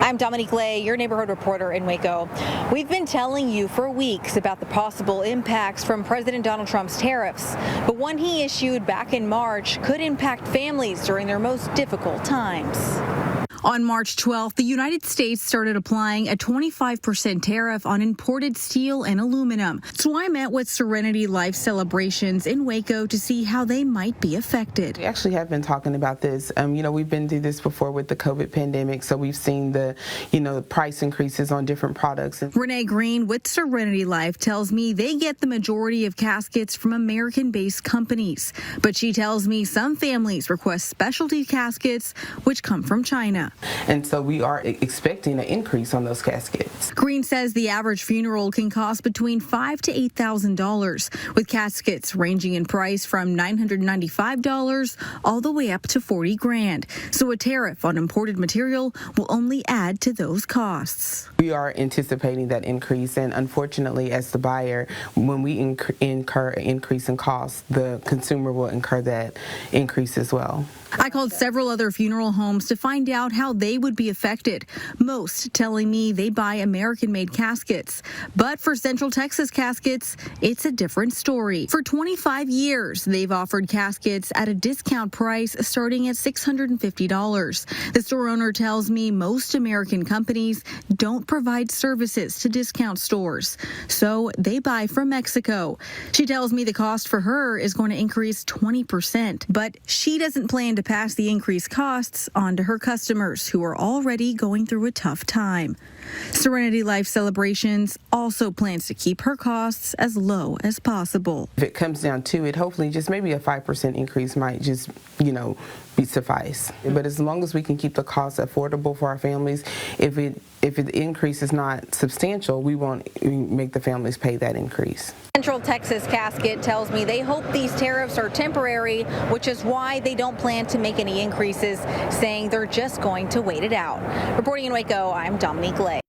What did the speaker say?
I'm Dominique Lay, your neighborhood reporter in Waco. We've been telling you for weeks about the possible impacts from President Donald Trump's tariffs, but one he issued back in March could impact families during their most difficult times. On March 12th, the United States started applying a 25% tariff on imported steel and aluminum. So I met with Serenity Life Celebrations in Waco to see how they might be affected. We actually have been talking about this. We've been through this before with the COVID pandemic, so we've seen the price increases on different products. Renee Green with Serenity Life tells me they get the majority of caskets from American-based companies, but she tells me some families request specialty caskets, which come from China. And so we are expecting an increase on those caskets. Green says the average funeral can cost between $5,000 to $8,000, with caskets ranging in price from $995 all the way up to $40,000. So a tariff on imported material will only add to those costs. We are anticipating that increase, and unfortunately, as the buyer, when we incur an increase in cost, the consumer will incur that increase as well. I called several other funeral homes to find out how they would be affected, most telling me they buy American-made caskets. But for Central Texas Caskets, it's a different story. For 25 years, they've offered caskets at a discount price starting at $650. The store owner tells me most American companies don't provide services to discount stores, so they buy from Mexico. She tells me the cost for her is going to increase 20%, but she doesn't plan to pass the increased costs on to her customers who are already going through a tough time. Serenity Life Celebrations also plans to keep her costs as low as possible. If it comes down to it, hopefully just maybe a 5% increase might just, be suffice. But as long as we can keep the costs affordable for our families, if the increase is not substantial, we won't make the families pay that increase. Central Texas Casket tells me they hope these tariffs are temporary, which is why they don't plan to make any increases, saying they're just going to wait it out. Reporting in Waco, I'm Dominique Lay.